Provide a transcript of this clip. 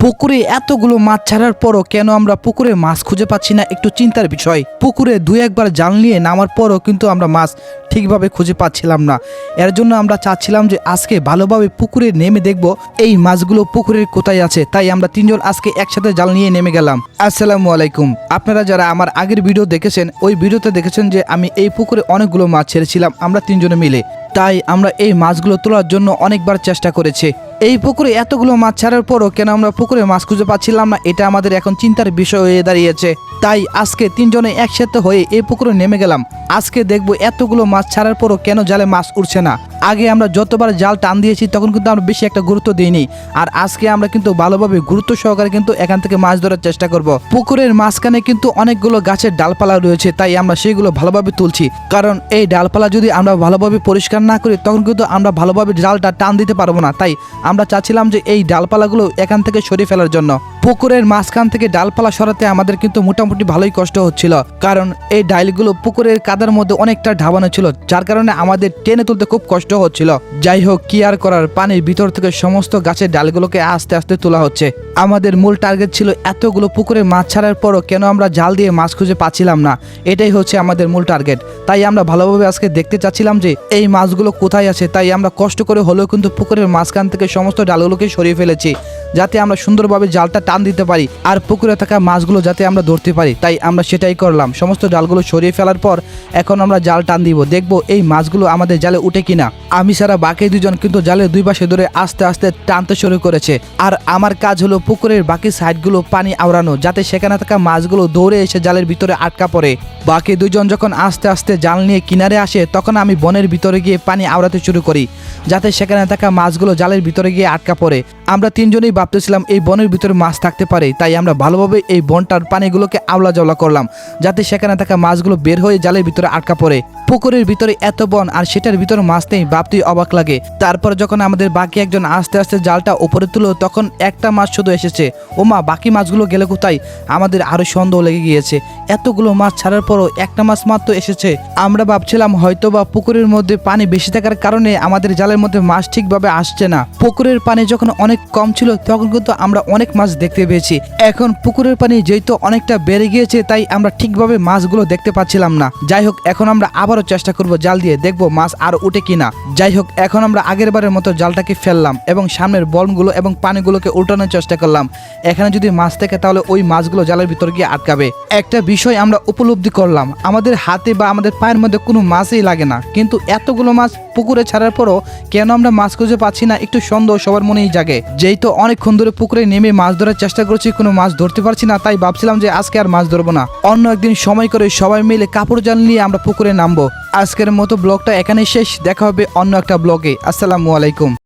পুকুরে এতগুলো মাছ ছাড়ার পরও কেন আমরা পুকুরে মাছ খুঁজে পাচ্ছি না, একটু চিন্তার বিষয়। পুকুরে দুই একবার জাল নিয়ে নামার পরও কিন্তু আমরা মাছ ঠিকভাবে খুঁজে পাচ্ছিলাম না। এর জন্য আমরা চাচ্ছিলাম যে আজকে ভালোভাবে পুকুরে নেমে দেখব এই মাছগুলো পুকুরের কোথায় আছে। তাই আমরা তিনজন আজকে একসাথে জাল নিয়ে নেমে গেলাম। আসসালামু আলাইকুম। আপনারা যারা আমার আগের ভিডিও দেখেছেন, ওই ভিডিওতে দেখেছেন যে আমি এই পুকুরে অনেকগুলো মাছ ছেড়েছিলাম আমরা তিনজনে মিলে। তাই আমরা এই মাছগুলো তোলার জন্য অনেকবার চেষ্টা করেছি। এই পুকুরে এতগুলো মাছ ছাড়ার পরও কেন আমরা পুকুরে মাছ খুঁজে পাচ্ছিলাম না, এটা আমাদের এখন চিন্তার বিষয় হয়ে দাঁড়িয়েছে। তাই আজকে তিনজনে একসাথে হয়ে এই পুকুরে নেমে গেলাম। আজকে দেখবো এতগুলো মাছ ছাড়ার পরও কেন জালে মাছ উঠছে না। আগে আমরা যতবার জাল টান দিয়েছি তখন কিন্তু আমরা বেশি একটা গুরুত্ব দিইনি, আর আজকে আমরা কিন্তু ভালোভাবে গুরুত্ব সহকারে কিন্তু এখান থেকে মাছ ধরার চেষ্টা করব। পুকুরের মাঝখানে কিন্তু অনেকগুলো গাছের ডালপালা রয়েছে, তাই আমরা সেগুলো ভালোভাবে তুলছি। কারণ এই ডালপালা যদি আমরা ভালোভাবে পরিষ্কার না করি তখন কিন্তু আমরা ভালোভাবে জালটা টান দিতে পারবো না। তাই আমরা চাচ্ছিলাম যে এই ডালপালাগুলো এখান থেকে সরিয়ে ফেলার জন্য। পুকুরের মাঝখান থেকে ডালপালা সরাতে আমাদের কিন্তু মোটামুটি ভালোই কষ্ট হচ্ছিল, কারণ এই ডালগুলো পুকুরের কাদার মধ্যে অনেকটা ঢাবানো ছিল, যার কারণে আমাদের টেনে তুলতে খুব কষ্ট হচ্ছিল। যাই হোক, কি আর করার, পানির ভিতর থেকে সমস্ত গাছের ডালগুলোকে আস্তে আস্তে তোলা হচ্ছে। আমাদের মূল টার্গেট ছিল এতগুলো পুকুরে মাছ ছাড়ার পরও কেন আমরা জাল দিয়ে মাছ খুঁজে পাচ্ছিলাম না, এটাই হচ্ছে আমাদের মূল টার্গেট। তাই আমরা ভালোভাবে আজকে দেখতে চাচ্ছিলাম যে এই মাছগুলো কোথায় আছে। তাই আমরা কষ্ট করে হলেও কিন্তু পুকুরের মাঝখান থেকে সমস্ত ডালগুলোকে সরিয়ে ফেলেছি, যাতে আমরা সুন্দরভাবে জালটা টান দিতে পারি আর পুকুরে থাকা মাছগুলো যাতে আমরা ধরতে পারি। তাই আমরা সেটাই করলাম। সমস্ত ডালগুলো সরিয়ে ফেলার পর এখন আমরা জাল টান দিব, দেখবো এই মাছগুলো আমাদের জালে উঠে কিনা। আমি ছাড়া বাকি দুজন কিন্তু জালের দুই পাশে ধরে আস্তে আস্তে টানতে শুরু করেছে, আর আমার কাজ হলো পুকুরের বাকি সাইডগুলো পানি আওড়ানো, যাতে সেখানে থাকা মাছগুলো দৌড়ে এসে জালের ভিতরে আটকা পড়ে। বাকি দুজন যখন আস্তে আস্তে জাল নিয়ে কিনারে আসে তখন আমি বনের ভিতরে গিয়ে পানি আওড়াতে শুরু করি, যাতে সেখানে থাকা মাছগুলো জালের ভিতরে গিয়ে আটকা পড়ে। আমরা তিনজনেই ভাবতেছিলাম এই বনের ভিতরে মাছ থাকতে পারে, তাই আমরা ভালোভাবে এই বনটার পানিগুলোকে আওলা জাওলা করলাম, যাতে সেখানে থাকা মাছগুলো বের হয়ে জালের ভিতরে আটকা পড়ে। পুকুরের ভিতরে এত বন আর সেটার ভিতরে মাছ নেই, ভাবতেই অবাক লাগে। তারপর যখন আমাদের বাকি একজন আস্তে আস্তে জালটা উপরে তুলো তখন একটা মাছ শুধু এসেছে। ওমা, বাকি মাছগুলো গেলে কোথায়? আমাদের আরো সন্দেহ লেগে গিয়েছে, এতগুলো মাছ ছাড়ার পরও একটা মাছ মাত্র এসেছে। আমরা ভাবছিলাম হয়তো বা পুকুরের মধ্যে পানি বেশি থাকার কারণে আমাদের জালের মধ্যে মাছ ঠিকভাবে আসছে না। পুকুরের পানি যখন অনেক কম ছিল তখন কিন্তু আমরা অনেক মাছ দেখতে পেয়েছি। এখন পুকুরের পানি যেহেতু অনেকটা বেড়ে গিয়েছে তাই আমরা ঠিকভাবে মাছগুলো দেখতে পাচ্ছিলাম না। যাই হোক, এখন আমরা আবারও চেষ্টা করব জাল দিয়ে, দেখবো মাছ আর উঠে কিনা। যাই হোক, এখন আমরা আগের বারের মতো জালটাকে ফেললাম এবং সামনের বলগুলো এবং পানিগুলোকে উল্টানোর চেষ্টা করলাম। এখানে যদি মাছ থাকে তাহলে ওই মাছগুলো জালের ভিতর গিয়ে আটকাবে। একটা বিষয় আমরা উপলব্ধি করলাম, আমাদের হাতে বা আমাদের পায়ের মধ্যে কোনো মাছই লাগে না, কিন্তু এতগুলো মাছ পুকুরে ছাড়ার পরও কেন আমরা মাছ খুঁজে পাচ্ছি না, একটু সন্দেহ সবার মনেই জাগে। যেহেতু অনেকক্ষণ ধরে পুকুরে নেমে মাছ ধরার চেষ্টা করছি, কোনো মাছ ধরতে পারছি না, তাই ভাবছিলাম যে আজকে আর মাছ ধরবো না, অন্য একদিন সময় করে সবাই মিলে কাপড় জাল নিয়ে আমরা পুকুরে নামবো। আজকের মতো ব্লগটা এখানেই শেষ, দেখা হবে অন্য একটা ব্লগে। আসসালামু আলাইকুম।